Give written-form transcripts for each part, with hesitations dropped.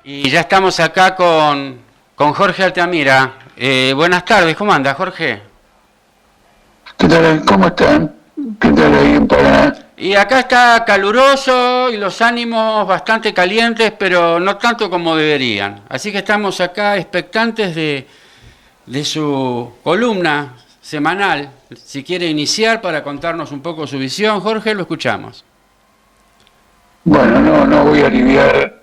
Y ya estamos acá con Jorge Altamira. Buenas tardes, ¿cómo anda, Jorge? ¿Qué tal? ¿Cómo están? ¿Qué tal ahí en Paraná? Y acá está caluroso y los ánimos bastante calientes, pero no tanto como deberían. Así que estamos acá expectantes de su columna semanal. Si quiere iniciar para contarnos un poco su visión, Jorge, lo escuchamos. Bueno, no voy a aliviar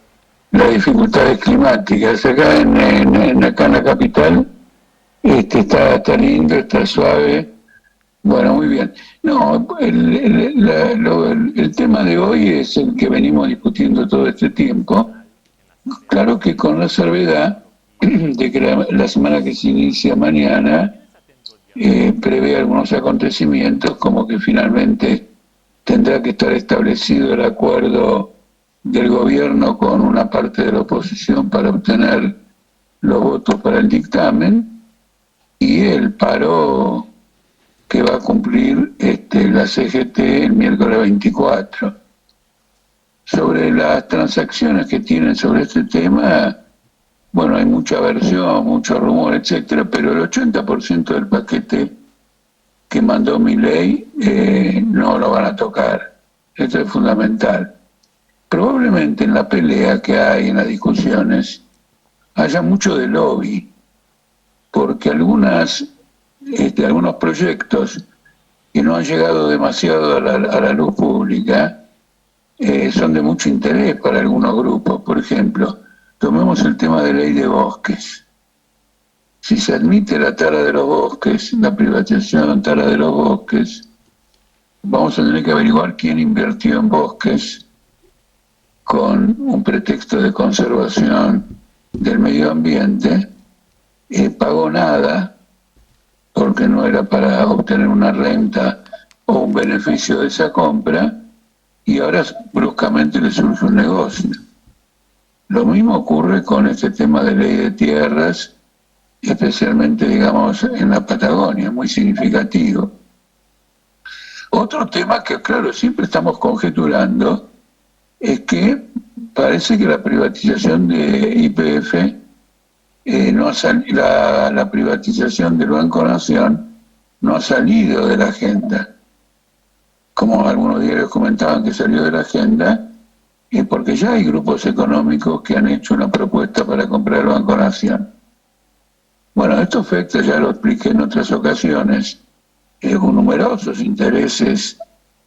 las dificultades climáticas. Acá acá en la capital está lindo, está suave. Bueno, muy bien. No, el tema de hoy es el que venimos discutiendo todo este tiempo. Claro que con la salvedad de que la semana que se inicia mañana prevé algunos acontecimientos como que finalmente tendrá que estar establecido el acuerdo del gobierno con una parte de la oposición para obtener los votos para el dictamen y el paro que va a cumplir la CGT el miércoles 24. Sobre las transacciones que tienen sobre este tema, bueno, hay mucha versión, mucho rumor, etcétera, pero el 80% del paquete que mandó Milei no lo van a tocar. Esto es fundamental. Probablemente en la pelea que hay, en las discusiones, haya mucho de lobby, porque algunos proyectos que no han llegado demasiado a la luz pública son de mucho interés para algunos grupos. Por ejemplo, tomemos el tema de ley de bosques. Si se admite la tala de los bosques, la privatización, tala de los bosques, vamos a tener que averiguar quién invirtió en bosques con un pretexto de conservación del medio ambiente, pagó nada porque no era para obtener una renta o un beneficio de esa compra y ahora bruscamente le surge un negocio. Lo mismo ocurre con este tema de ley de tierras, especialmente, digamos, en la Patagonia, muy significativo. Otro tema que, claro, siempre estamos conjeturando es que parece que la privatización de YPF, la privatización del Banco Nación no ha salido de la agenda. Como algunos diarios comentaban que salió de la agenda, porque ya hay grupos económicos que han hecho una propuesta para comprar el Banco Nación. Bueno, esto afecta, ya lo expliqué en otras ocasiones, con numerosos intereses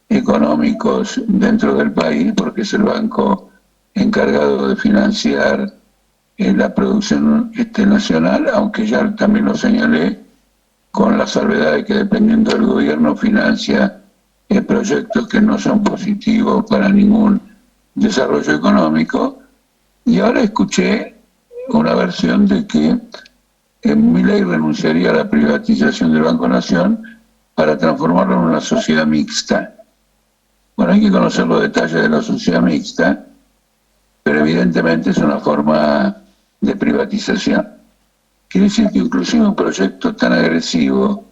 económicos dentro del país, porque es el banco encargado de financiar la producción nacional, aunque ya también lo señalé, con la salvedad de que dependiendo del gobierno financia proyectos que no son positivos para ningún desarrollo económico. Y ahora escuché una versión de que Milei renunciaría a la privatización del Banco Nación para transformarlo en una sociedad mixta. Bueno, hay que conocer los detalles de la sociedad mixta, pero evidentemente es una forma de privatización. Quiere decir que inclusive un proyecto tan agresivo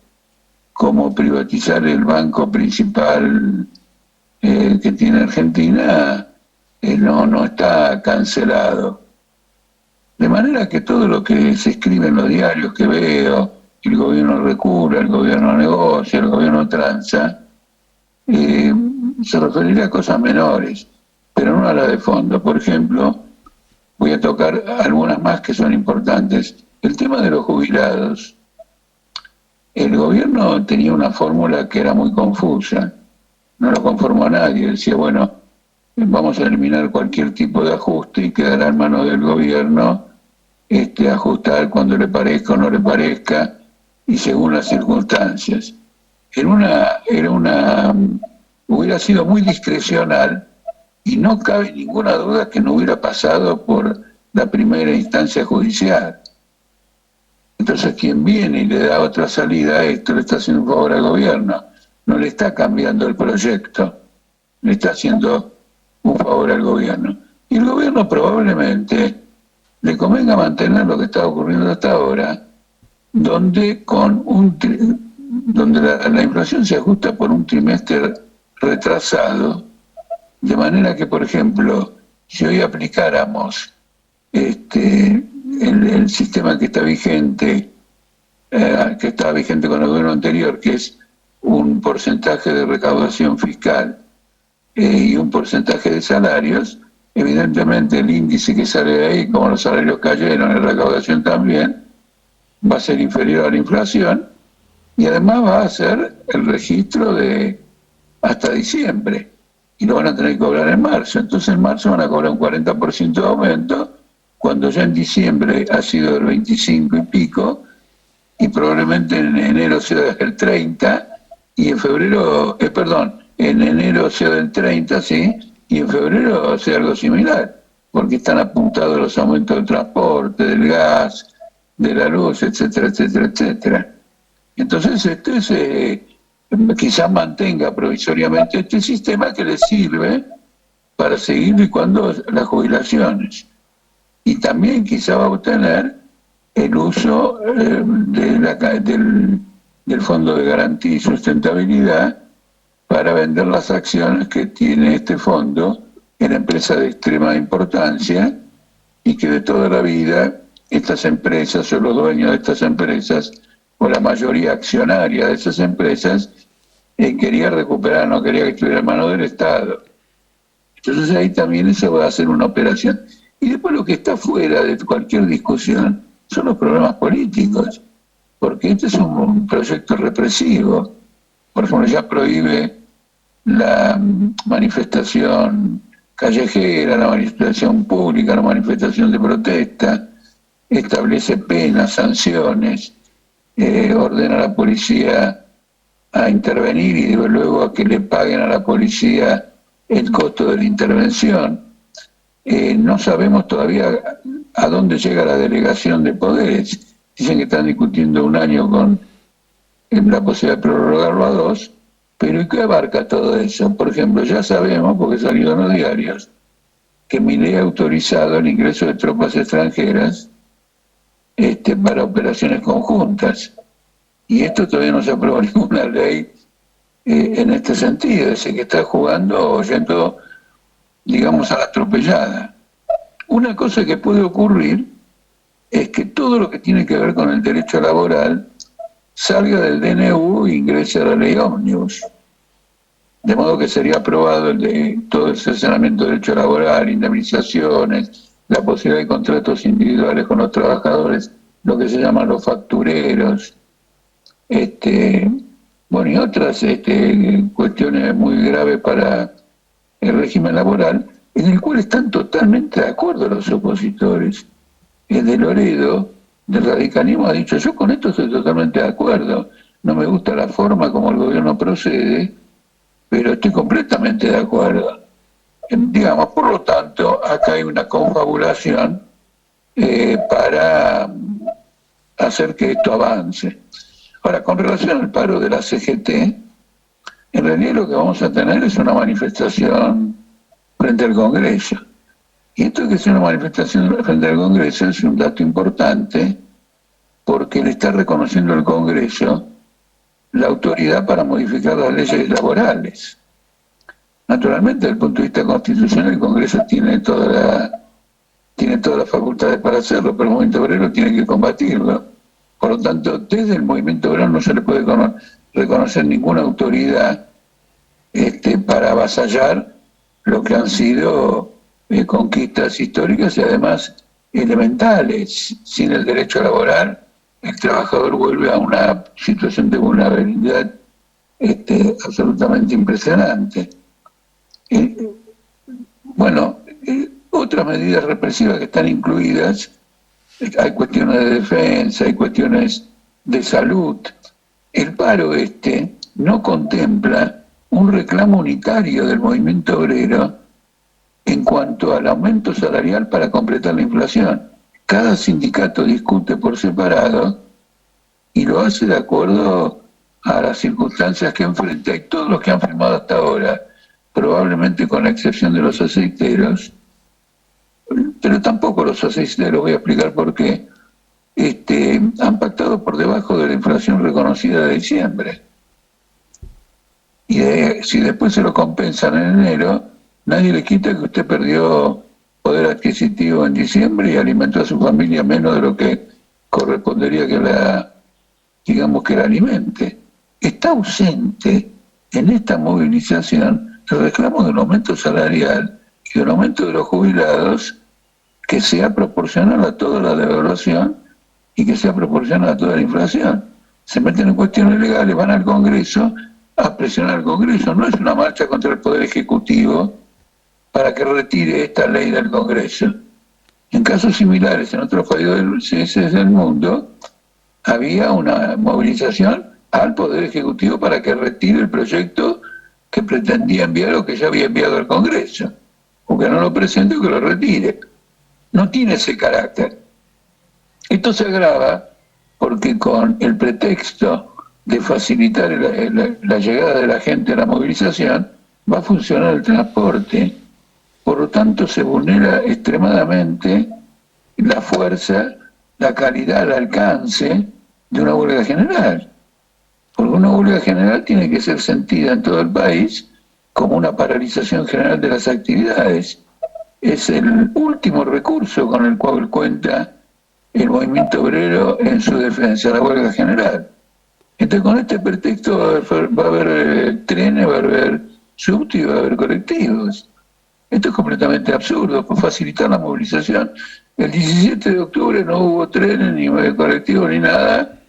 como privatizar el banco principal que tiene Argentina no está cancelado. De manera que todo lo que se escribe en los diarios que veo, el gobierno recula, el gobierno negocia, el gobierno tranza, se referirá a cosas menores, pero no a las de fondo. Por ejemplo, voy a tocar algunas más que son importantes. El tema de los jubilados. El gobierno tenía una fórmula que era muy confusa, no lo conformó a nadie, decía, bueno, vamos a eliminar cualquier tipo de ajuste y quedará en manos del gobierno ajustar cuando le parezca o no le parezca y según las circunstancias. Hubiera sido muy discrecional y no cabe ninguna duda que no hubiera pasado por la primera instancia judicial. Entonces quien viene y le da otra salida a esto le está haciendo un favor al gobierno, no le está cambiando el proyecto, le está haciendo un favor al gobierno. Y el gobierno probablemente le convenga mantener lo que está ocurriendo hasta ahora, donde la inflación se ajusta por un trimestre retrasado, de manera que, por ejemplo, si hoy aplicáramos el sistema que está vigente, que estaba vigente con el gobierno anterior, que es un porcentaje de recaudación fiscal y un porcentaje de salarios, evidentemente el índice que sale de ahí, como los salarios cayeron, la recaudación también, va a ser inferior a la inflación y además va a ser el registro de hasta diciembre y lo van a tener que cobrar en marzo. Entonces en marzo van a cobrar un 40% de aumento, cuando ya en diciembre ha sido el 25 y pico, y probablemente en enero sea el 30, y en febrero, en enero sea del 30, sí, y en febrero sea algo similar, porque están apuntados los aumentos del transporte, del gas, de la luz, etcétera, etcétera, etcétera. Entonces, quizás mantenga provisoriamente este sistema que le sirve para seguir licuando las jubilaciones. Y también quizá va a obtener el uso del Fondo de Garantía y Sustentabilidad para vender las acciones que tiene este fondo en empresas de extrema importancia y que de toda la vida estas empresas o los dueños de estas empresas o la mayoría accionaria de esas empresas quería recuperar, no quería que estuviera en manos del Estado. Entonces ahí también eso va a ser una operación. Y después lo que está fuera de cualquier discusión son los problemas políticos, porque este es un proyecto represivo. Por ejemplo, ya prohíbe la manifestación callejera, la manifestación pública, la manifestación de protesta, establece penas, sanciones, ordena a la policía a intervenir y luego a que le paguen a la policía el costo de la intervención. No sabemos todavía a dónde llega la delegación de poderes. Dicen que están discutiendo un año con la posibilidad de prorrogarlo a 2, pero ¿y qué abarca todo eso? Por ejemplo, ya sabemos, porque salió en los diarios, que Milei ha autorizado el ingreso de tropas extranjeras para operaciones conjuntas. Y esto todavía no se aprobó ninguna ley en este sentido, es decir, que está jugando o yendo, digamos, a la atropellada. Una cosa que puede ocurrir es que todo lo que tiene que ver con el derecho laboral salga del DNU e ingrese a la ley ómnibus. De modo que sería aprobado todo el cercenamiento de derecho laboral, indemnizaciones, la posibilidad de contratos individuales con los trabajadores, lo que se llaman los factureros, y otras cuestiones muy graves para el régimen laboral, en el cual están totalmente de acuerdo los opositores. El de Loredo, del radicalismo, ha dicho: yo con esto estoy totalmente de acuerdo, no me gusta la forma como el gobierno procede, pero estoy completamente de acuerdo. Digamos, por lo tanto, acá hay una confabulación para hacer que esto avance. Ahora, con relación al paro de la CGT, en realidad lo que vamos a tener es una manifestación frente al Congreso. Y esto que es una manifestación frente al Congreso es un dato importante, porque le está reconociendo al Congreso la autoridad para modificar las leyes laborales. Naturalmente, desde el punto de vista constitucional, el Congreso tiene todas las facultades para hacerlo, pero el movimiento obrero tiene que combatirlo. Por lo tanto, desde el movimiento obrero no se le puede reconocer ninguna autoridad para avasallar lo que han sido conquistas históricas y además elementales. Sin el derecho laboral, el trabajador vuelve a una situación de vulnerabilidad absolutamente impresionante. Otras medidas represivas que están incluidas, hay cuestiones de defensa, hay cuestiones de salud. El paro no contempla un reclamo unitario del movimiento obrero en cuanto al aumento salarial para completar la inflación. Cada sindicato discute por separado y lo hace de acuerdo a las circunstancias que enfrenta, y todos los que han firmado hasta ahora, probablemente con la excepción de los aceiteros, pero tampoco los aceiteros, voy a explicar por qué, han pactado por debajo de la inflación reconocida de diciembre. Y si después se lo compensan en enero, nadie le quita que usted perdió poder adquisitivo en diciembre y alimentó a su familia menos de lo que correspondería que la alimente. Está ausente en esta movilización el reclamo de un aumento salarial y de un aumento de los jubilados que sea proporcional a toda la devaluación y que sea proporcional a toda la inflación. Se meten en cuestiones legales, van al Congreso a presionar al Congreso. No es una marcha contra el Poder Ejecutivo para que retire esta ley del Congreso. En casos similares en otros países del mundo había una movilización al Poder Ejecutivo para que retire el proyecto que pretendía enviar o que ya había enviado al Congreso, o que no lo presente o que lo retire. No tiene ese carácter. Esto se agrava porque con el pretexto de facilitar la llegada de la gente a la movilización va a funcionar el transporte. Por lo tanto, se vulnera extremadamente la fuerza, la calidad, el alcance de una huelga general. Porque una huelga general tiene que ser sentida en todo el país como una paralización general de las actividades. Es el último recurso con el cual cuenta el movimiento obrero en su defensa, la huelga general. Entonces, con este pretexto va a haber trenes, va a haber subte y va a haber colectivos. Esto es completamente absurdo, por facilitar la movilización. El 17 de octubre no hubo trenes, ni colectivos, ni nada,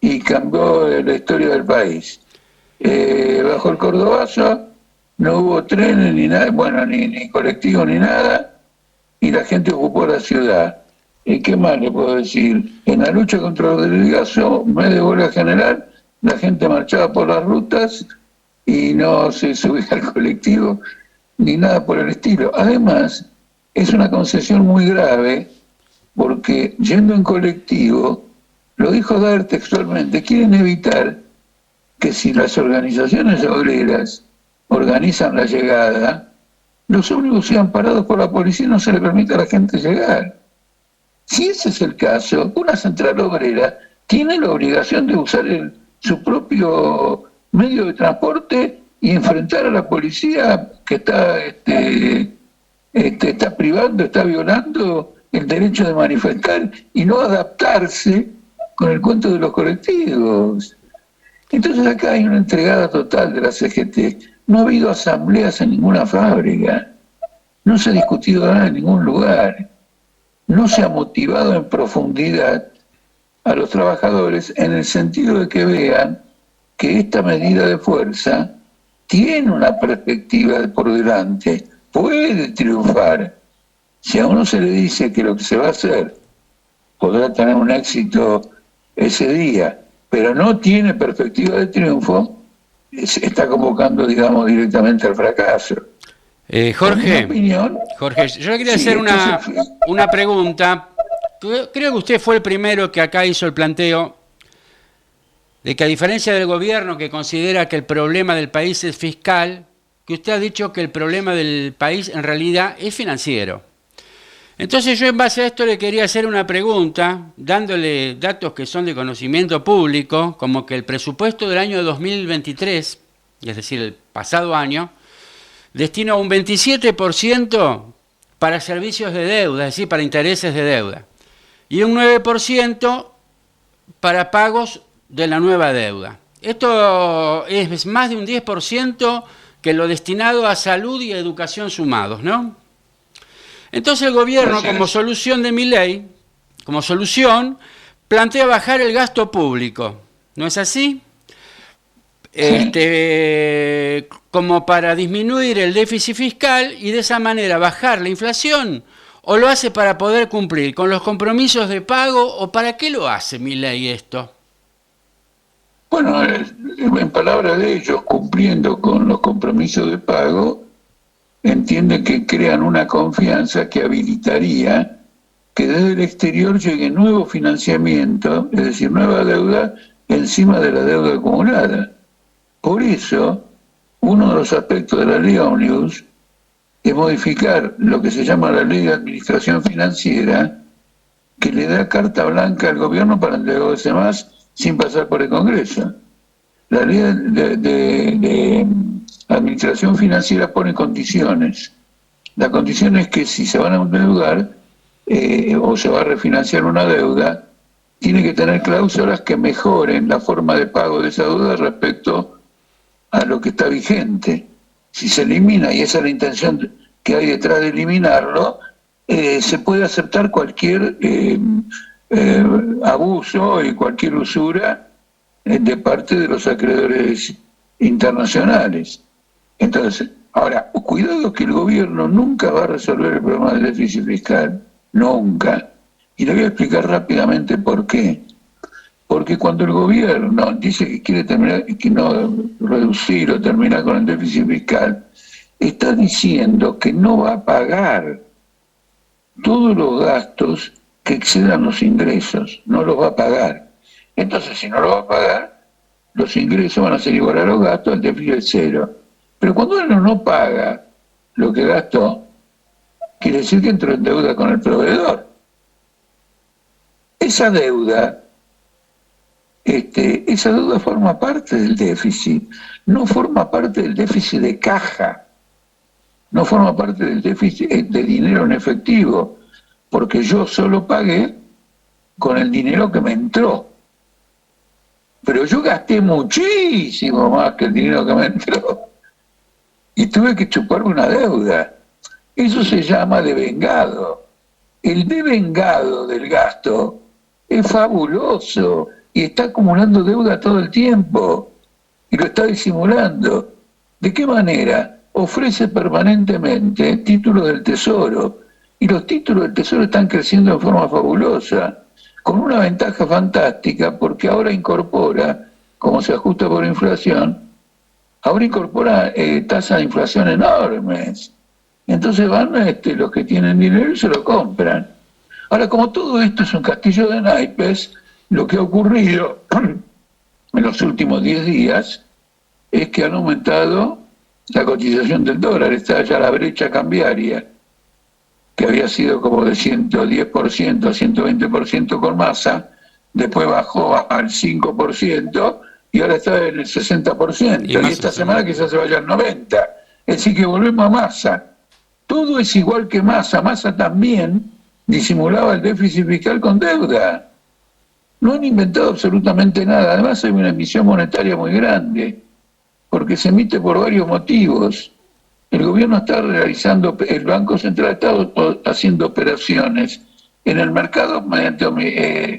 y cambió la historia del país. Bajo el Cordobazo no hubo trenes, ni nada, bueno, ni colectivos, ni nada, y la gente ocupó la ciudad. ¿Qué más le puedo decir? En la lucha contra los delgados, en vez de huelga general, la gente marchaba por las rutas y no se subía al colectivo, ni nada por el estilo. Además, es una concesión muy grave, porque yendo en colectivo, lo dijo Daer textualmente, quieren evitar que si las organizaciones obreras organizan la llegada, los ómnibus sean parados por la policía y no se le permita a la gente llegar. Si ese es el caso, una central obrera tiene la obligación de usar su propio medio de transporte y enfrentar a la policía que está privando, está violando el derecho de manifestar y no adaptarse con el cuento de los colectivos. Entonces acá hay una entregada total de la CGT. No ha habido asambleas en ninguna fábrica, no se ha discutido nada en ningún lugar, no se ha motivado en profundidad a los trabajadores en el sentido de que vean que esta medida de fuerza tiene una perspectiva por delante, puede triunfar. Si a uno se le dice que lo que se va a hacer podrá tener un éxito ese día, pero no tiene perspectiva de triunfo, se está convocando, digamos, directamente al fracaso. Jorge, yo le quería hacer una pregunta. Creo que usted fue el primero que acá hizo el planteo de que, a diferencia del gobierno que considera que el problema del país es fiscal, que usted ha dicho que el problema del país en realidad es financiero. Entonces yo, en base a esto, le quería hacer una pregunta, dándole datos que son de conocimiento público, como que el presupuesto del año 2023, es decir, el pasado año, destina un 27% para servicios de deuda, es decir, para intereses de deuda, y un 9% para pagos de la nueva deuda. Esto es más de un 10% que lo destinado a salud y a educación sumados, ¿no? Entonces el gobierno, como solución de Milei, plantea bajar el gasto público. ¿No es así? Como para disminuir el déficit fiscal y de esa manera bajar la inflación, ¿o lo hace para poder cumplir con los compromisos de pago, o para qué lo hace Milei esto? Bueno, en palabras de ellos, cumpliendo con los compromisos de pago, entiende que crean una confianza que habilitaría que desde el exterior llegue nuevo financiamiento, es decir, nueva deuda encima de la deuda acumulada. Por eso, uno de los aspectos de la ley Ómnibus es modificar lo que se llama la ley de administración financiera, que le da carta blanca al gobierno para endeudarse más sin pasar por el Congreso. La ley de administración financiera pone condiciones. La condición es que si se van a endeudar o se va a refinanciar una deuda, tiene que tener cláusulas que mejoren la forma de pago de esa deuda respecto a lo que está vigente. Si se elimina, y esa es la intención que hay detrás de eliminarlo, se puede aceptar cualquier abuso y cualquier usura de parte de los acreedores internacionales. Entonces, ahora, cuidado que el gobierno nunca va a resolver el problema del déficit fiscal, nunca. Y le voy a explicar rápidamente por qué. Porque cuando el gobierno dice que quiere terminar, que no reducir o terminar con el déficit fiscal, está diciendo que no va a pagar todos los gastos que excedan los ingresos, no los va a pagar. Entonces, si no lo va a pagar, los ingresos van a ser igual a los gastos, el déficit es cero. Pero cuando uno no paga lo que gastó, quiere decir que entró en deuda con el proveedor. Esa deuda forma parte del déficit, no forma parte del déficit de caja, no forma parte del déficit de dinero en efectivo, porque yo solo pagué con el dinero que me entró. Pero yo gasté muchísimo más que el dinero que me entró y tuve que chupar una deuda. Eso se llama devengado. El devengado del gasto es fabuloso y está acumulando deuda todo el tiempo y lo está disimulando. ¿De qué manera? Ofrece permanentemente títulos del Tesoro y los títulos del Tesoro están creciendo de forma fabulosa, con una ventaja fantástica porque ahora incorpora, como se ajusta por inflación, ahora incorpora tasas de inflación enormes. Entonces van los que tienen dinero y se lo compran. Ahora, como todo esto es un castillo de naipes, lo que ha ocurrido en los últimos 10 días es que han aumentado la cotización del dólar. Está ya la brecha cambiaria, que había sido como de 110% a 120% con Massa, después bajó al 5% y ahora está en el 60%. Y esta semana quizás se vaya al 90%. Es decir, que volvemos a Massa. Todo es igual que Massa. Massa también disimulaba el déficit fiscal con deuda. No han inventado absolutamente nada. Además hay una emisión monetaria muy grande, porque se emite por varios motivos. El gobierno está realizando, el Banco Central está haciendo operaciones en el mercado mediante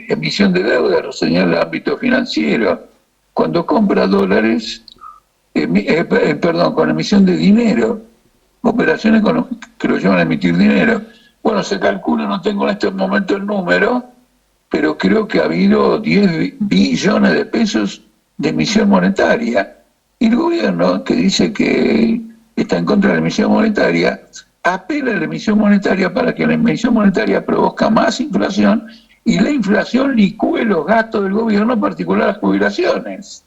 emisión de deuda, lo señala el ámbito financiero. Cuando compra dólares, con emisión de dinero, operaciones que lo llevan a emitir dinero. Bueno, se calcula, no tengo en este momento el número, pero creo que ha habido 10 billones de pesos de emisión monetaria. Y el gobierno, que dice que está en contra de la emisión monetaria, apela a la emisión monetaria para que la emisión monetaria provoque más inflación y la inflación licúe los gastos del gobierno, en particular las jubilaciones.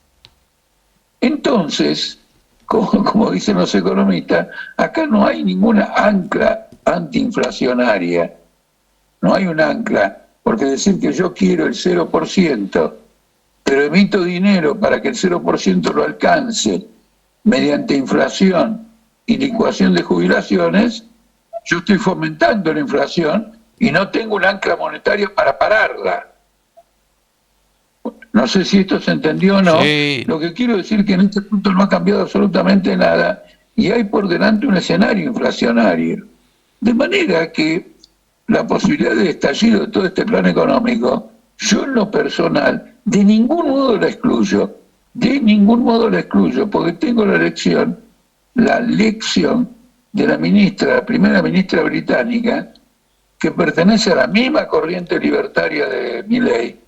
Entonces, como dicen los economistas, acá no hay ninguna ancla antiinflacionaria, no hay un ancla, porque decir que yo quiero el 0%, pero emito dinero para que el 0% lo alcance mediante inflación y licuación de jubilaciones, yo estoy fomentando la inflación y no tengo un ancla monetaria para pararla. No sé si esto se entendió o no. Sí. Lo que quiero decir es que en este punto no ha cambiado absolutamente nada y hay por delante un escenario inflacionario. De manera que la posibilidad de estallido de todo este plan económico, yo en lo personal, de ningún modo la excluyo, porque tengo la lección de la primera ministra británica, que pertenece a la misma corriente libertaria de Milley,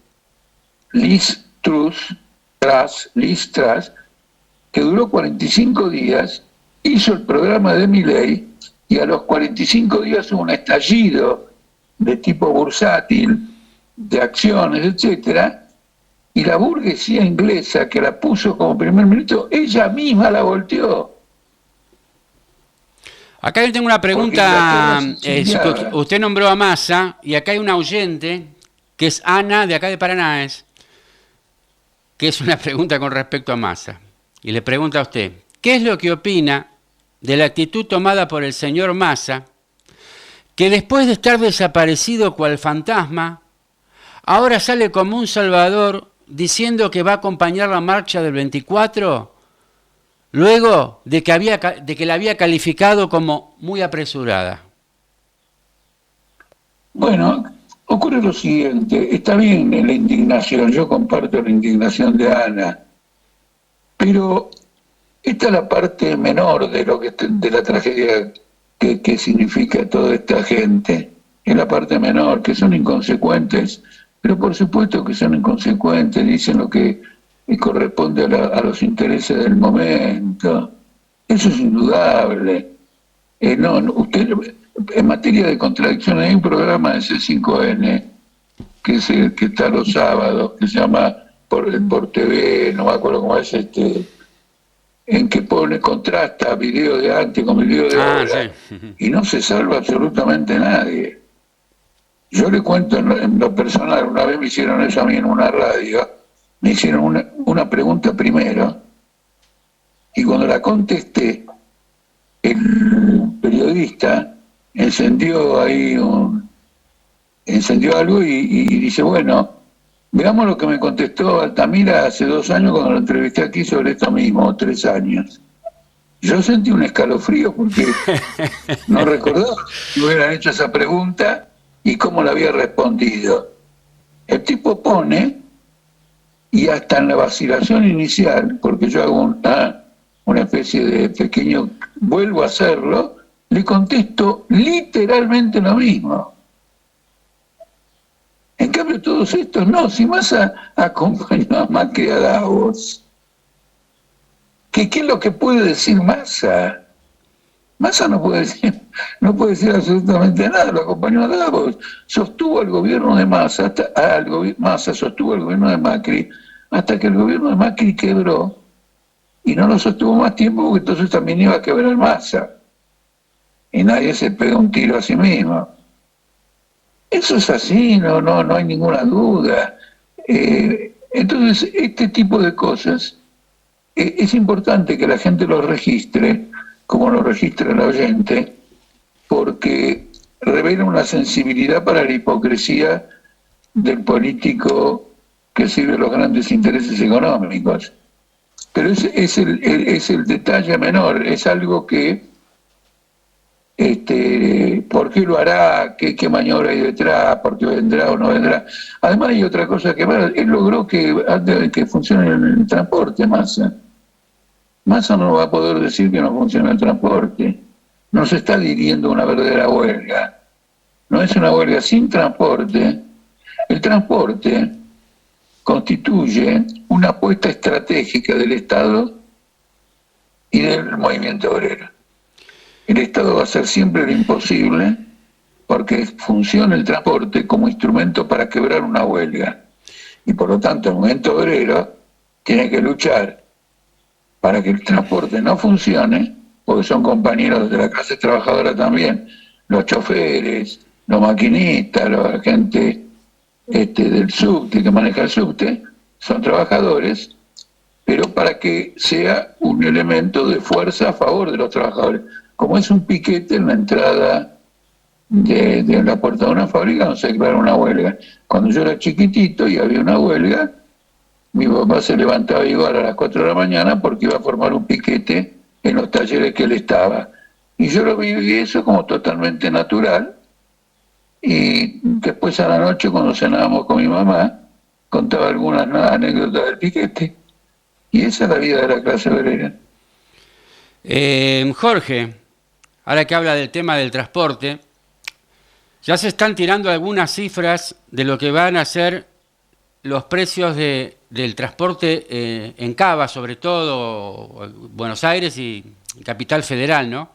Liz Truss, que duró 45 días, hizo el programa de Milley y a los 45 días hubo un estallido de tipo bursátil, de acciones, etcétera, y la burguesía inglesa que la puso como primer ministro, ella misma la volteó. Acá yo tengo una pregunta. Usted nombró a Massa y acá hay una oyente que es Ana, de acá de Paraná, que es una pregunta con respecto a Massa. Y le pregunta a usted, ¿qué es lo que opina de la actitud tomada por el señor Massa que después de estar desaparecido cual fantasma, ahora sale como un salvador diciendo que va a acompañar la marcha del 24, luego de que la había calificado como muy apresurada. Bueno, ocurre lo siguiente, está bien la indignación, yo comparto la indignación de Ana, pero esta es la parte menor de lo que de la tragedia que significa toda esta gente, es la parte menor, que son inconsecuentes, pero por supuesto que son inconsecuentes, dicen lo que corresponde a los intereses del momento, eso es indudable. Usted, en materia de contradicción, hay un programa de C5N, que es el que está los sábados, que se llama por TV, no me acuerdo cómo es en que contrasta video de antes con video de ahora, sí. Y no se salva absolutamente nadie. Yo le cuento en lo personal, una vez me hicieron eso a mí en una radio, me hicieron una pregunta primero, y cuando la contesté, el periodista encendió algo y dice, bueno, veamos lo que me contestó Altamira hace 2 años cuando lo entrevisté aquí sobre esto mismo, 3 años. Yo sentí un escalofrío porque no recordaba que me hubieran hecho esa pregunta y cómo la había respondido. El tipo pone, y hasta en la vacilación inicial, porque yo hago una especie de pequeño, vuelvo a hacerlo, le contesto literalmente lo mismo. En cambio todos estos no, si Massa acompañó a Macri a Davos, ¿qué es lo que puede decir Massa? Massa no puede decir absolutamente nada, lo acompañó a Davos, sostuvo al gobierno de Massa, Massa sostuvo al gobierno de Macri, hasta que el gobierno de Macri quebró, y no lo sostuvo más tiempo porque entonces también iba a quebrar Massa. Y nadie se pega un tiro a sí mismo. Eso es así, no hay ninguna duda. Entonces, este tipo de cosas, es importante que la gente lo registre, como lo registra el oyente, porque revela una sensibilidad para la hipocresía del político que sirve a los grandes intereses económicos. Pero es el detalle menor, es algo que ¿por qué lo hará? ¿Qué maniobra hay detrás? ¿Por qué vendrá o no vendrá? Además hay otra cosa que él logró que funcione el transporte, Massa. Massa no va a poder decir que no funciona el transporte. No se está dirigiendo una verdadera huelga. No es una huelga sin transporte. El transporte constituye una apuesta estratégica del Estado y del movimiento obrero. El Estado va a hacer siempre lo imposible porque funciona el transporte como instrumento para quebrar una huelga. Y por lo tanto el movimiento obrero tiene que luchar para que el transporte no funcione, porque son compañeros de la clase trabajadora también, los choferes, los maquinistas, la gente del subte, que maneja el subte, son trabajadores, pero para que sea un elemento de fuerza a favor de los trabajadores. Como es un piquete en la entrada de la puerta de una fábrica, no se declara una huelga. Cuando yo era chiquitito y había una huelga, mi papá se levantaba igual a las 4 de la mañana porque iba a formar un piquete en los talleres que él estaba. Y yo lo viví eso como totalmente natural. Y después a la noche, cuando cenábamos con mi mamá, contaba algunas anécdotas del piquete. Y esa es la vida de la clase obrera. Jorge, ahora que habla del tema del transporte, ya se están tirando algunas cifras de lo que van a ser los precios del transporte en Cava, sobre todo Buenos Aires y Capital Federal, ¿no?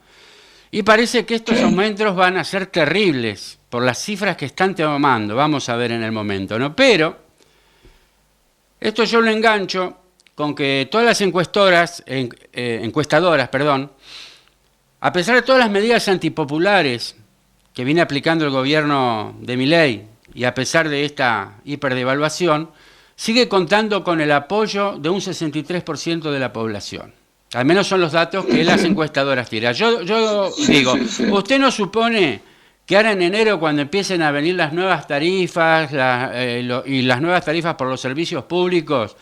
Y parece que estos aumentos van a ser terribles por las cifras que están tomando, vamos a ver en el momento, ¿no? Pero esto yo lo engancho con que todas las encuestadoras, a pesar de todas las medidas antipopulares que viene aplicando el gobierno de Milei y a pesar de esta hiperdevaluación, sigue contando con el apoyo de un 63% de la población. Al menos son los datos que las encuestadoras tiran. Yo digo, ¿usted no supone que ahora en enero, cuando empiecen a venir las nuevas tarifas y las nuevas tarifas por los servicios públicos,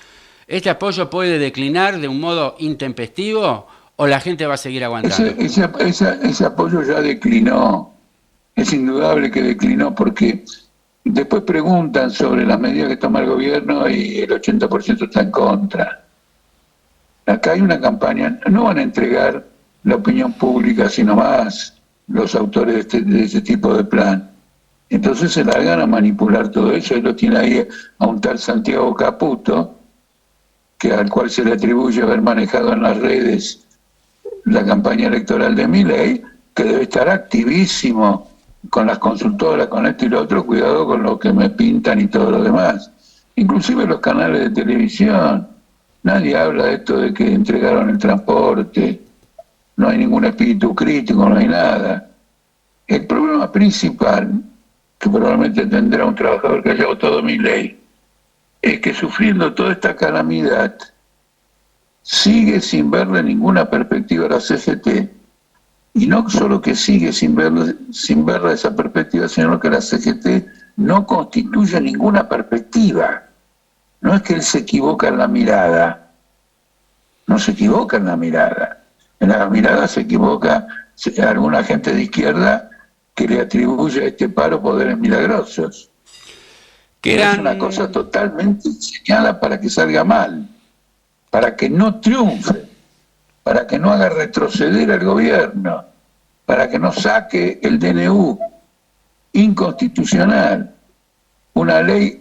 este apoyo puede declinar de un modo intempestivo o la gente va a seguir aguantando? Ese apoyo ya declinó, es indudable que declinó, porque después preguntan sobre las medidas que toma el gobierno y el 80% está en contra. Acá hay una campaña, no van a entregar la opinión pública, sino más los autores de este tipo de plan. Entonces se largan a manipular todo eso, y lo tiene ahí a un tal Santiago Caputo, al cual se le atribuye haber manejado en las redes la campaña electoral de Milei, que debe estar activísimo con las consultoras, con esto y lo otro, cuidado con lo que me pintan y todo lo demás. Inclusive los canales de televisión, nadie habla de esto de que entregaron el transporte, no hay ningún espíritu crítico, no hay nada. El problema principal, que probablemente tendrá un trabajador que haya votado Milei, es que sufriendo toda esta calamidad, sigue sin verle ninguna perspectiva a la CGT, y no solo que sigue sin verle esa perspectiva, sino que la CGT no constituye ninguna perspectiva. No es que él se equivoca en la mirada, no se equivoca en la mirada. En la mirada se equivoca alguna gente de izquierda que le atribuye a este paro poderes milagrosos. Es una cosa totalmente diseñada para que salga mal, para que no triunfe, para que no haga retroceder al gobierno, para que no saque el DNU inconstitucional, una ley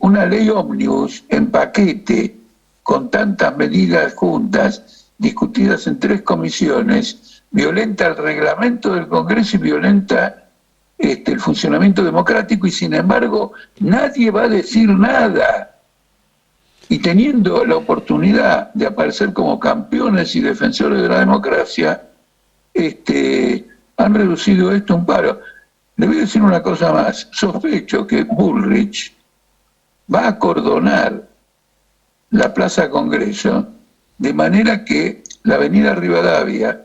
ómnibus en paquete con tantas medidas juntas, discutidas en 3 comisiones, violenta el reglamento del Congreso y violenta el funcionamiento democrático, y sin embargo nadie va a decir nada. Y teniendo la oportunidad de aparecer como campeones y defensores de la democracia, han reducido esto a un paro. Le voy a decir una cosa más. Sospecho que Bullrich va a acordonar la Plaza Congreso de manera que la avenida Rivadavia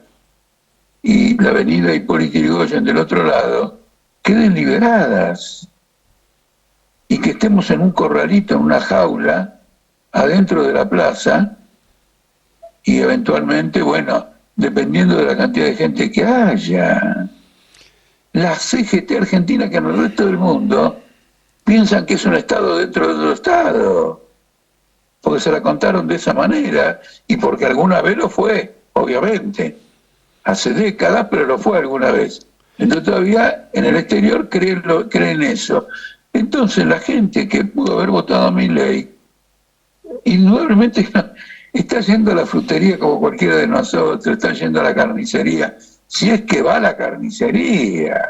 y la avenida Hipólito Yrigoyen del otro lado queden liberadas y que estemos en un corralito, en una jaula, adentro de la plaza, y eventualmente, bueno, dependiendo de la cantidad de gente que haya, la CGT argentina, que en el resto del mundo piensan que es un Estado dentro de otro Estado, porque se la contaron de esa manera y porque alguna vez lo fue, obviamente, hace décadas, pero lo fue alguna vez. Entonces todavía en el exterior creen eso. Entonces la gente que pudo haber votado a Milei, indudablemente está yendo a la frutería como cualquiera de nosotros, está yendo a la carnicería, si es que va a la carnicería.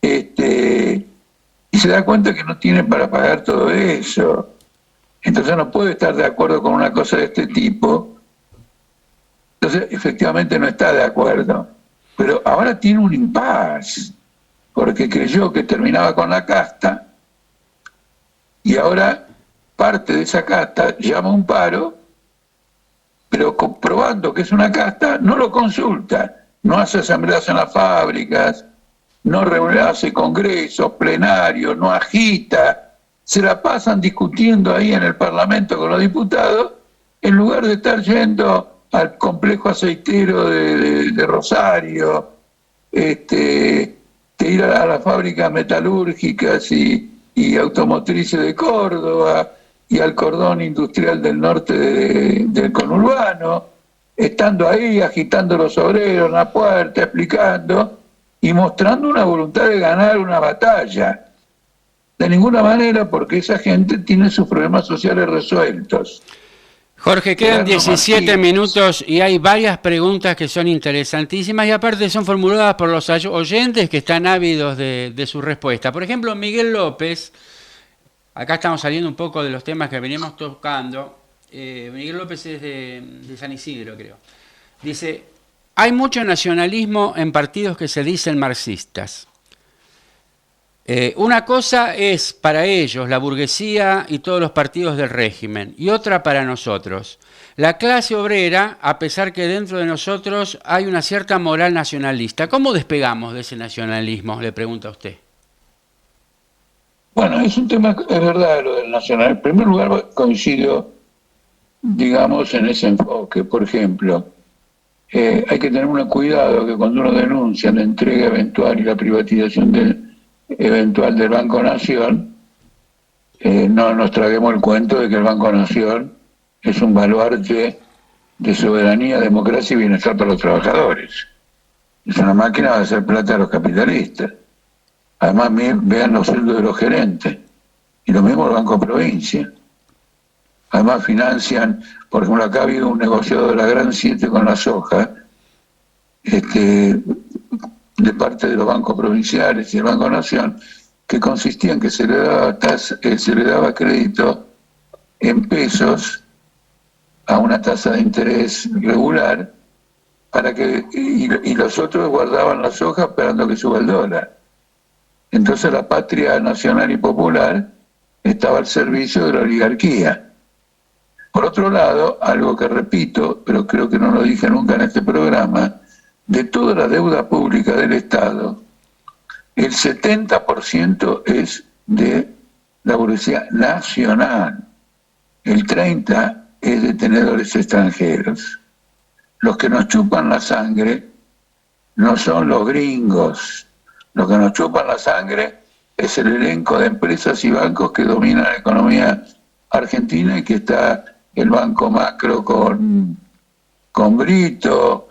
Y se da cuenta que no tiene para pagar todo eso. Entonces no puede estar de acuerdo con una cosa de este tipo. Entonces efectivamente no está de acuerdo. Pero ahora tiene un impas, porque creyó que terminaba con la casta, y ahora parte de esa casta llama a un paro, pero comprobando que es una casta, no lo consulta, no hace asambleas en las fábricas, no hace congresos, plenarios, no agita, se la pasan discutiendo ahí en el Parlamento con los diputados, en lugar de estar yendo al complejo aceitero de Rosario, de ir a las fábricas metalúrgicas y automotrices de Córdoba, y al cordón industrial del norte del conurbano, estando ahí, agitando los obreros en la puerta, explicando y mostrando una voluntad de ganar una batalla. De ninguna manera, porque esa gente tiene sus problemas sociales resueltos. Jorge, quedan 17 minutos y hay varias preguntas que son interesantísimas y aparte son formuladas por los oyentes que están ávidos de su respuesta. Por ejemplo, Miguel López, acá estamos saliendo un poco de los temas que venimos tocando. Miguel López es de San Isidro, creo. Dice, hay mucho nacionalismo en partidos que se dicen marxistas. Una cosa es para ellos, la burguesía y todos los partidos del régimen, y otra para nosotros. la clase obrera, a pesar que dentro de nosotros hay una cierta moral nacionalista. ¿Cómo despegamos de ese nacionalismo? Le pregunta a usted. Bueno, es un tema, es verdad, lo del nacional. En primer lugar, coincido, digamos, en ese enfoque. Por ejemplo, hay que tener un cuidado que cuando uno denuncia la entrega eventual y la privatización eventual del Banco Nación, no nos traguemos el cuento de que el Banco Nación es un baluarte de soberanía, democracia y bienestar para los trabajadores. Es una máquina de hacer plata a los capitalistas. Además, vean los sueldos de los gerentes. Y lo mismo el Banco Provincia. Además, financian, por ejemplo, acá ha habido un negociado de la Gran 7 con la soja, de parte de los bancos provinciales y el Banco Nación, que consistía en que se le daba crédito en pesos a una tasa de interés regular, para que y los otros guardaban la soja esperando que suba el dólar. Entonces la patria nacional y popular estaba al servicio de la oligarquía. Por otro lado, algo que repito, pero creo que no lo dije nunca en este programa, de toda la deuda pública del Estado, el 70% es de la burguesía nacional, el 30% es de tenedores extranjeros. Los que nos chupan la sangre no son los gringos, los que nos chupan la sangre es el elenco de empresas y bancos que dominan la economía argentina, y que está el Banco Macro con Brito,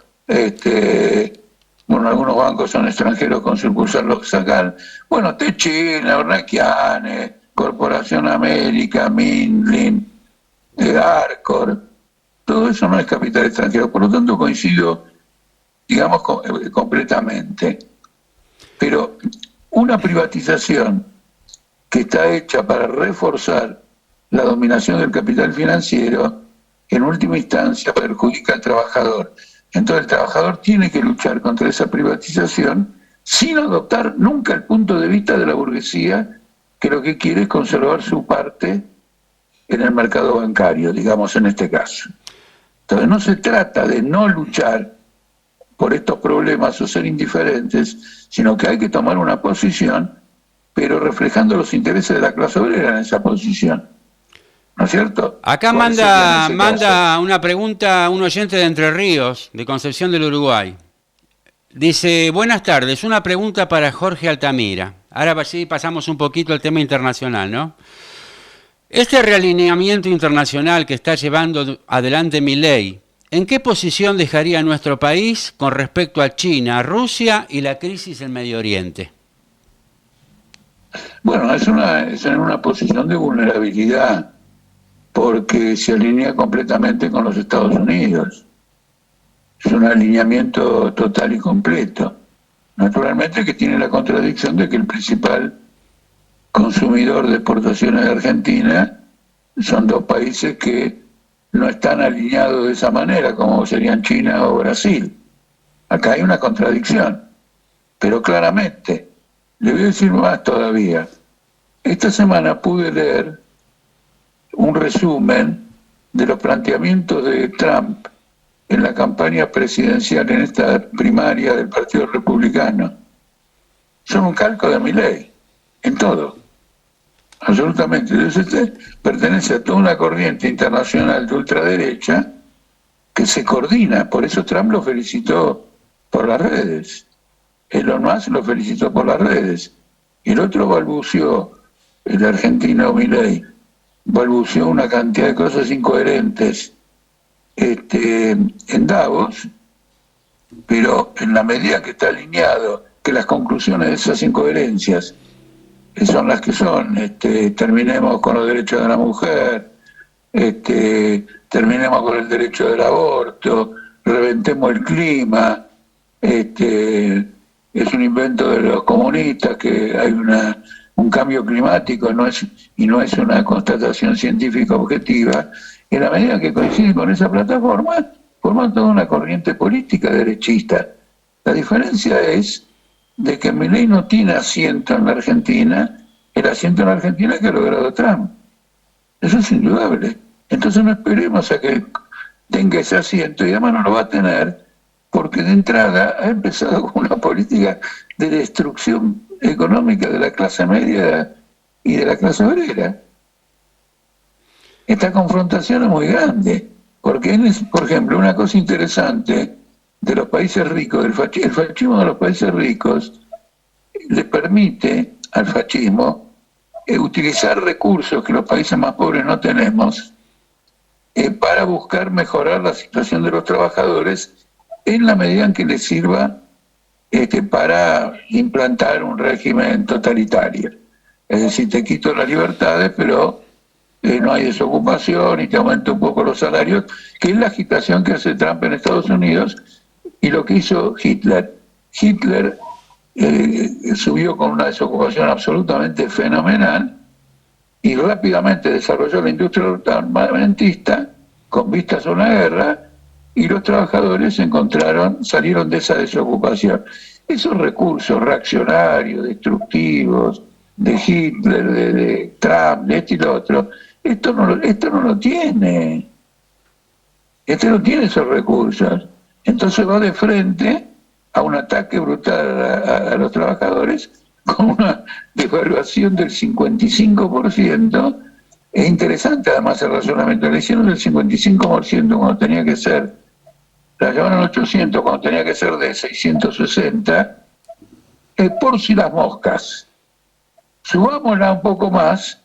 bueno, algunos bancos son extranjeros con sucursal local, bueno, Techina, Ornequiane, Corporación América, Mindlin, Arcor, todo eso no es capital extranjero. Por lo tanto, coincido, digamos, completamente. Pero una privatización que está hecha para reforzar la dominación del capital financiero, en última instancia perjudica al trabajador. Entonces el trabajador tiene que luchar contra esa privatización sin adoptar nunca el punto de vista de la burguesía, que lo que quiere es conservar su parte en el mercado bancario, digamos, en este caso. Entonces no se trata de no luchar por estos problemas o ser indiferentes, sino que hay que tomar una posición, pero reflejando los intereses de la clase obrera en esa posición. ¿No es cierto? Acá manda una pregunta un oyente de Entre Ríos, de Concepción del Uruguay. Dice: buenas tardes, una pregunta para Jorge Altamira. Ahora sí pasamos un poquito al tema internacional, ¿no? Este realineamiento internacional que está llevando adelante Milei, ¿en qué posición dejaría a nuestro país con respecto a China, a Rusia y la crisis en Medio Oriente? Bueno, es en una posición de vulnerabilidad, porque se alinea completamente con los Estados Unidos. Es un alineamiento total y completo. Naturalmente que tiene la contradicción de que el principal consumidor de exportaciones de Argentina son dos países que no están alineados de esa manera, como serían China o Brasil. Acá hay una contradicción, pero claramente, le voy a decir más todavía. Esta semana pude leer un resumen de los planteamientos de Trump en la campaña presidencial, en esta primaria del Partido Republicano. Son un calco de Milei, en todo, absolutamente. Entonces este pertenece a toda una corriente internacional de ultraderecha que se coordina. Por eso Trump lo felicitó por las redes, Elon Musk lo felicitó por las redes, y el otro balbuceó, el argentino Milei, balbuceó una cantidad de cosas incoherentes en Davos, pero en la medida que está alineado, que las conclusiones de esas incoherencias son las que son, terminemos con los derechos de la mujer, terminemos con el derecho del aborto, reventemos el clima, es un invento de los comunistas que hay un cambio climático, no es una constatación científica objetiva. En la medida que coinciden con esa plataforma, forman toda una corriente política derechista. La diferencia es de que Milei no tiene asiento en la Argentina, el asiento en la Argentina que ha logrado Trump. Eso es indudable. Entonces no esperemos a que tenga ese asiento, y además no lo va a tener porque de entrada ha empezado con una política de destrucción económica de la clase media y de la clase obrera. Esta confrontación es muy grande, porque, por ejemplo, una cosa interesante de los países ricos, el fascismo de los países ricos le permite al fascismo utilizar recursos que los países más pobres no tenemos para buscar mejorar la situación de los trabajadores en la medida en que les sirva para implantar un régimen totalitario. Es decir, te quito las libertades, pero no hay desocupación y te aumento un poco los salarios, que es la agitación que hace Trump en Estados Unidos y lo que hizo Hitler. Hitler subió con una desocupación absolutamente fenomenal y rápidamente desarrolló la industria armamentista con vistas a una guerra, y los trabajadores salieron de esa desocupación. Esos recursos reaccionarios, destructivos, de Hitler, de Trump, de y lo otro, esto no lo tiene. Este no tiene esos recursos. Entonces va de frente a un ataque brutal a los trabajadores con una devaluación del 55%. Es interesante además el razonamiento. Le hicieron del 55% cuando tenía que ser, la llevaron 800 cuando tenía que ser de 660, por si las moscas. Subámosla un poco más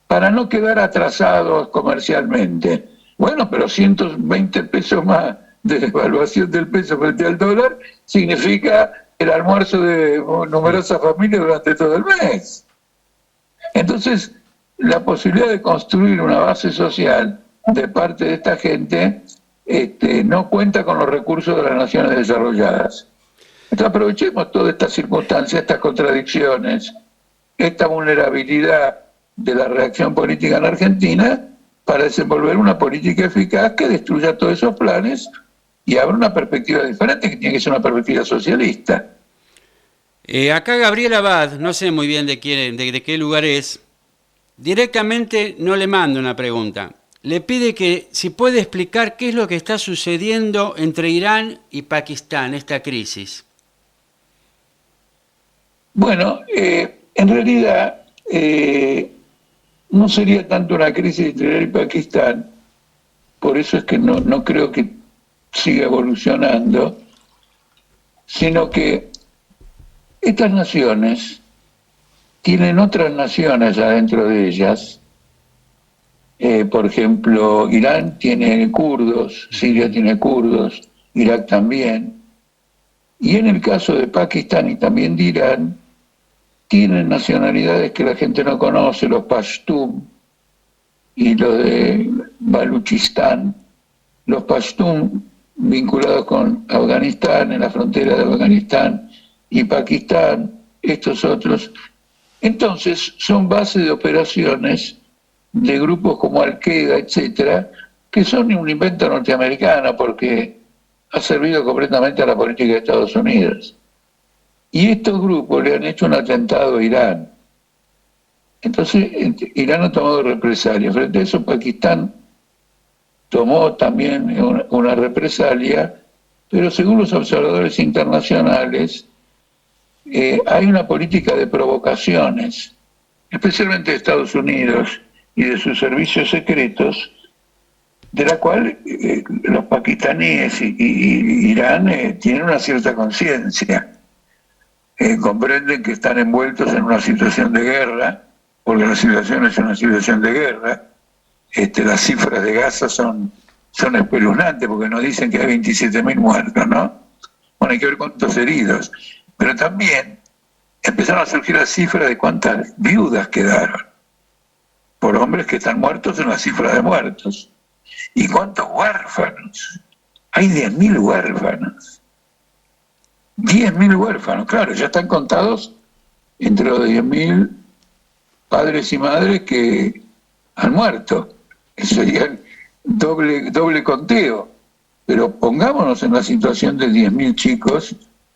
para no quedar atrasados comercialmente. Bueno, pero 120 pesos más de devaluación del peso frente al dólar significa el almuerzo de numerosas familias durante todo el mes. Entonces, la posibilidad de construir una base social de parte de esta gente no cuenta con los recursos de las naciones desarrolladas. Entonces, aprovechemos todas estas circunstancias, estas contradicciones, esta vulnerabilidad de la reacción política en Argentina para desenvolver una política eficaz que destruya todos esos planes y abra una perspectiva diferente, que tiene que ser una perspectiva socialista. Acá Gabriel Abad, no sé muy bien de qué lugar es, directamente no le manda una pregunta. Le pide que si puede explicar qué es lo que está sucediendo entre Irán y Pakistán, esta crisis. Bueno, en realidad no sería tanto una crisis entre Irán y Pakistán, por eso es que no creo que siga evolucionando, sino que estas naciones tienen otras naciones adentro de ellas. Por ejemplo, Irán tiene kurdos, Siria tiene kurdos, Irak también, y en el caso de Pakistán y también de Irán, tienen nacionalidades que la gente no conoce, los Pashtun y los de Baluchistán. Los Pashtun vinculados con Afganistán, en la frontera de Afganistán y Pakistán, estos otros. Entonces, son bases de operaciones de grupos como Al-Qaeda, etcétera, que son un invento norteamericano porque ha servido completamente a la política de Estados Unidos. Y estos grupos le han hecho un atentado a Irán. Entonces, Irán ha tomado represalias. Frente a eso, Pakistán tomó también una represalia, pero según los observadores internacionales, hay una política de provocaciones, especialmente de Estados Unidos y de sus servicios secretos, de la cual los pakistaníes y Irán tienen una cierta conciencia. Comprenden que están envueltos en una situación de guerra, porque la situación es una situación de guerra. Las cifras de Gaza son espeluznantes, porque nos dicen que hay 27.000 muertos, ¿no? Bueno, hay que ver cuántos heridos. Pero también empezaron a surgir las cifras de cuántas viudas quedaron por hombres que están muertos en la cifra de muertos. ¿Y cuántos huérfanos? Hay 10.000 huérfanos. 10.000 huérfanos, claro, ya están contados entre los 10.000 padres y madres que han muerto. Eso sería el doble conteo. Pero pongámonos en la situación de 10.000 chicos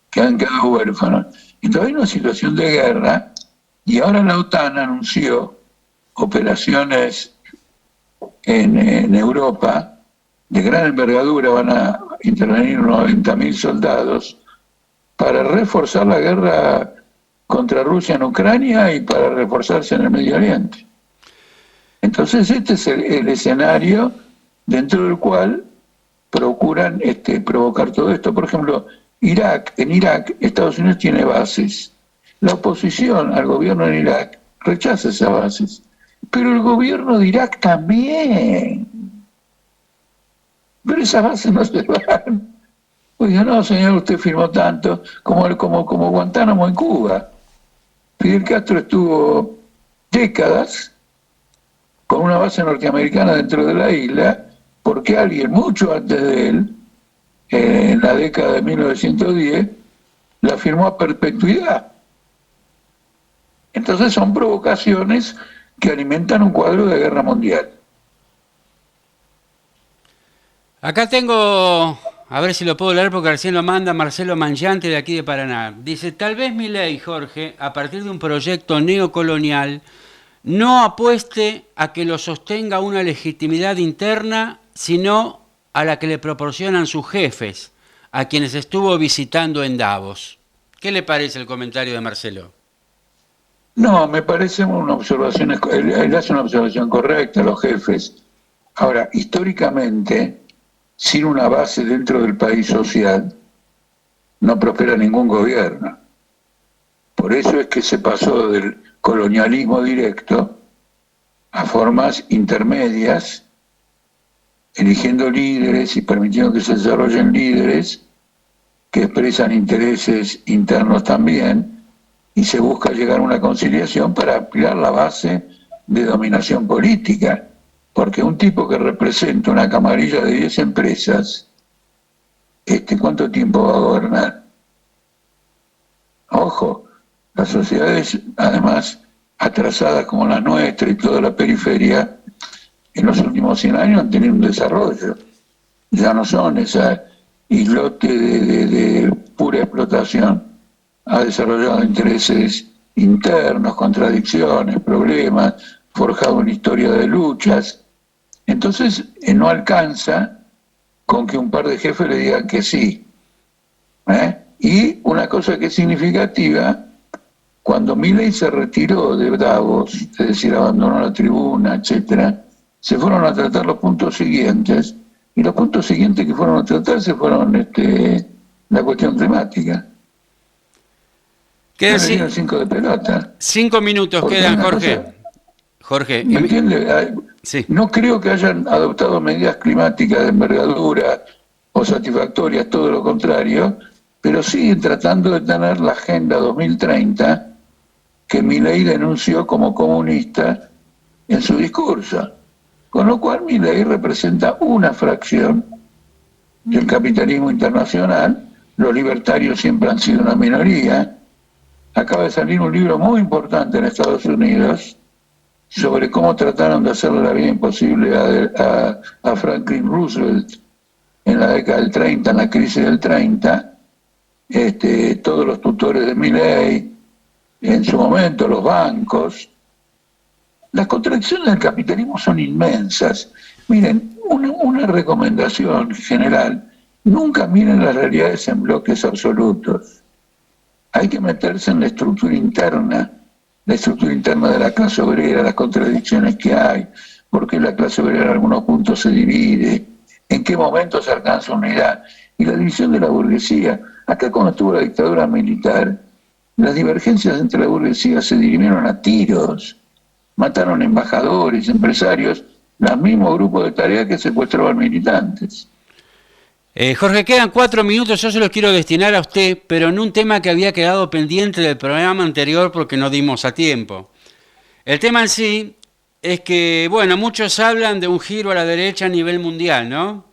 que han quedado huérfanos. Entonces hay una situación de guerra y ahora la OTAN anunció operaciones en Europa de gran envergadura, van a intervenir unos 90.000 soldados para reforzar la guerra contra Rusia en Ucrania y para reforzarse en el Medio Oriente. Entonces este es el escenario dentro del cual procuran provocar todo esto. Por ejemplo, en Irak, Estados Unidos tiene bases. La oposición al gobierno en Irak rechaza esas bases, pero el gobierno de Irak también. Pero esas bases no se van. Oiga, no, señor, usted firmó tanto como Guantánamo en Cuba. Fidel Castro estuvo décadas con una base norteamericana dentro de la isla, porque alguien mucho antes de él, en la década de 1910, la firmó a perpetuidad. Entonces son provocaciones que alimentan un cuadro de guerra mundial. Acá tengo, a ver si lo puedo leer porque recién lo manda Marcelo Mangiante de aquí de Paraná. Dice, tal vez Milei, Jorge, a partir de un proyecto neocolonial, no apueste a que lo sostenga una legitimidad interna, sino a la que le proporcionan sus jefes, a quienes estuvo visitando en Davos. ¿Qué le parece el comentario de Marcelo? No, me parece una observación, él hace una observación correcta, los jefes. Ahora, históricamente, sin una base dentro del país social, no prospera ningún gobierno. Por eso es que se pasó del colonialismo directo a formas intermedias, eligiendo líderes y permitiendo que se desarrollen líderes que expresan intereses internos también, y se busca llegar a una conciliación para ampliar la base de dominación política, porque un tipo que representa una camarilla de 10 empresas, ¿cuánto tiempo va a gobernar? Ojo, las sociedades, además, atrasadas como la nuestra y toda la periferia, en los últimos 100 años han tenido un desarrollo. Ya no son esa islote de pura explotación. Ha desarrollado intereses internos, contradicciones, problemas, forjado una historia de luchas. Entonces no alcanza con que un par de jefes le digan que sí. Y una cosa que es significativa, cuando Milei se retiró de Davos, es decir, abandonó la tribuna, etcétera, se fueron a tratar los puntos siguientes, y los puntos siguientes que fueron a tratarse fueron la cuestión climática. Quedan 5 de pelota. 5 minutos porque quedan, Jorge. Cosa, Jorge, ¿me entiende? Sí. No creo que hayan adoptado medidas climáticas de envergadura o satisfactorias, todo lo contrario, pero siguen tratando de tener la Agenda 2030 que Milei denunció como comunista en su discurso. Con lo cual Milei representa una fracción del capitalismo internacional. Los libertarios siempre han sido una minoría. Acaba de salir un libro muy importante en Estados Unidos sobre cómo trataron de hacerle la vida imposible a Franklin Roosevelt en la década del 30, en la crisis del 30. Todos los tutores de Milei, en su momento los bancos. Las contradicciones del capitalismo son inmensas. Miren, una recomendación general: nunca miren las realidades en bloques absolutos. Hay que meterse en la estructura interna de la clase obrera, las contradicciones que hay, por qué la clase obrera en algunos puntos se divide, en qué momento se alcanza unidad, y la división de la burguesía. Acá, cuando estuvo la dictadura militar, las divergencias entre la burguesía se dirimieron a tiros, mataron embajadores, empresarios, los mismos grupos de tarea que secuestraban militantes. Jorge, quedan 4 minutos, yo se los quiero destinar a usted, pero en un tema que había quedado pendiente del programa anterior porque no dimos a tiempo. El tema en sí es que, bueno, muchos hablan de un giro a la derecha a nivel mundial, ¿no?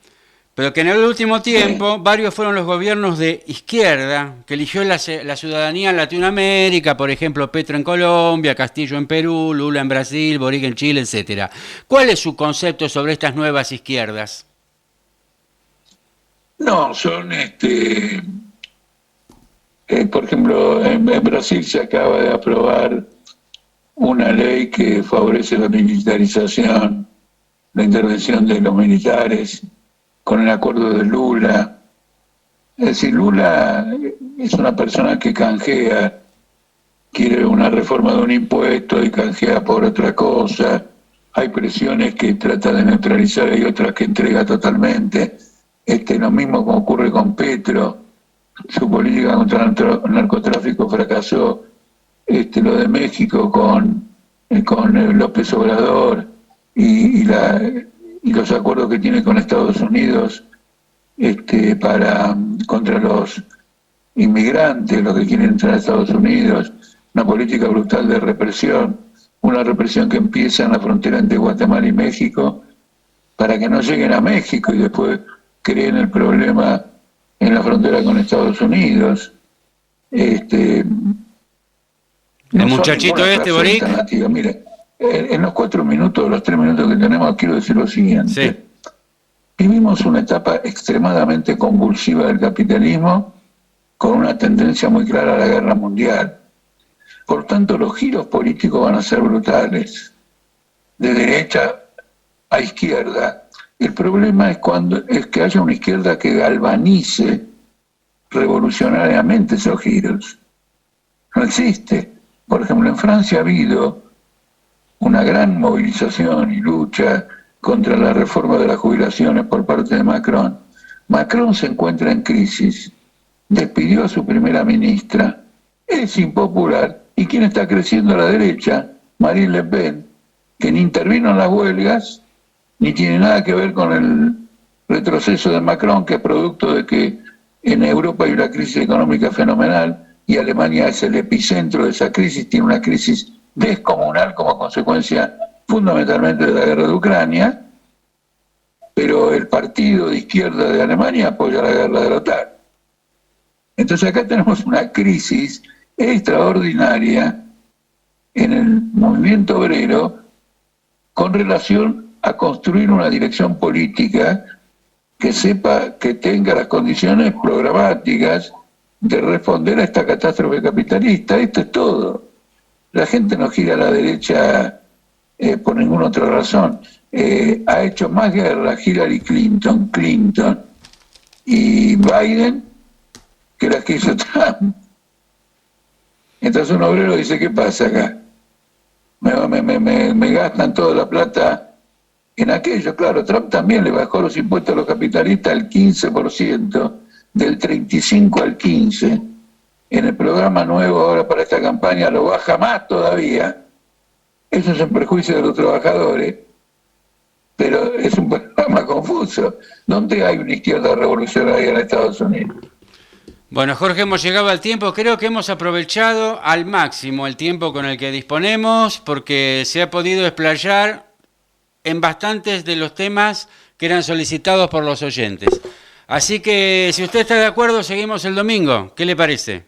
Pero que en el último tiempo varios fueron los gobiernos de izquierda que eligió la ciudadanía en Latinoamérica, por ejemplo, Petro en Colombia, Castillo en Perú, Lula en Brasil, Boric en Chile, etcétera. ¿Cuál es su concepto sobre estas nuevas izquierdas? No, son, por ejemplo, en Brasil se acaba de aprobar una ley que favorece la militarización, la intervención de los militares con el acuerdo de Lula. Es decir, Lula es una persona que canjea, quiere una reforma de un impuesto y canjea por otra cosa. Hay presiones que trata de neutralizar y otras que entrega totalmente. Lo mismo como ocurre con Petro, su política contra el narcotráfico fracasó. Lo de México con López Obrador y los acuerdos que tiene con Estados Unidos contra los inmigrantes, los que quieren entrar a Estados Unidos, una política brutal de represión, una represión que empieza en la frontera entre Guatemala y México, para que no lleguen a México y después creen el problema en la frontera con Estados Unidos. El muchachito Boric. Mire, en los 4 minutos, los 3 minutos que tenemos, quiero decir lo siguiente. Sí. Vivimos una etapa extremadamente convulsiva del capitalismo, con una tendencia muy clara a la guerra mundial. Por tanto, los giros políticos van a ser brutales, de derecha a izquierda. El problema es que haya una izquierda que galvanice revolucionariamente esos giros. No existe. Por ejemplo, en Francia ha habido una gran movilización y lucha contra la reforma de las jubilaciones por parte de Macron. Macron se encuentra en crisis, despidió a su primera ministra, es impopular. ¿Y quién está creciendo a la derecha? Marine Le Pen, que ni intervino en las huelgas, ni tiene nada que ver con el retroceso de Macron, que es producto de que en Europa hay una crisis económica fenomenal y Alemania es el epicentro de esa crisis, tiene una crisis descomunal como consecuencia fundamentalmente de la guerra de Ucrania, pero el partido de izquierda de Alemania apoya la guerra de la OTAN. Entonces acá tenemos una crisis extraordinaria en el movimiento obrero con relación a construir una dirección política que sepa, que tenga las condiciones programáticas de responder a esta catástrofe capitalista. Esto es todo. La gente no gira a la derecha por ninguna otra razón. Ha hecho más guerra Hillary Clinton y Biden que las que hizo Trump. Entonces un obrero dice, ¿qué pasa acá? Me gastan toda la plata en aquello. Claro, Trump también le bajó los impuestos a los capitalistas al 15%, del 35 al 15%. En el programa nuevo ahora para esta campaña lo baja más todavía. Eso es en perjuicio de los trabajadores, pero es un programa confuso. ¿Dónde hay una izquierda revolucionaria en Estados Unidos? Bueno, Jorge, hemos llegado al tiempo. Creo que hemos aprovechado al máximo el tiempo con el que disponemos, porque se ha podido explayar en bastantes de los temas que eran solicitados por los oyentes. Así que, si usted está de acuerdo, seguimos el domingo. ¿Qué le parece?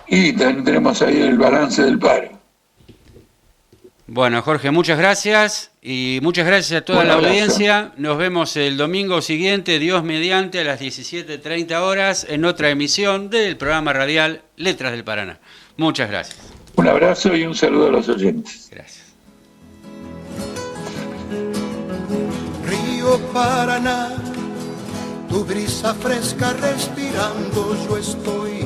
Y también tenemos ahí el balance del paro. Bueno, Jorge, muchas gracias y muchas gracias a toda la audiencia. Nos vemos el domingo siguiente, Dios mediante, a las 17:30 horas, en otra emisión del programa radial Letras del Paraná. Muchas gracias. Un abrazo y un saludo a los oyentes. Gracias. Río Paraná, tu brisa fresca respirando yo estoy.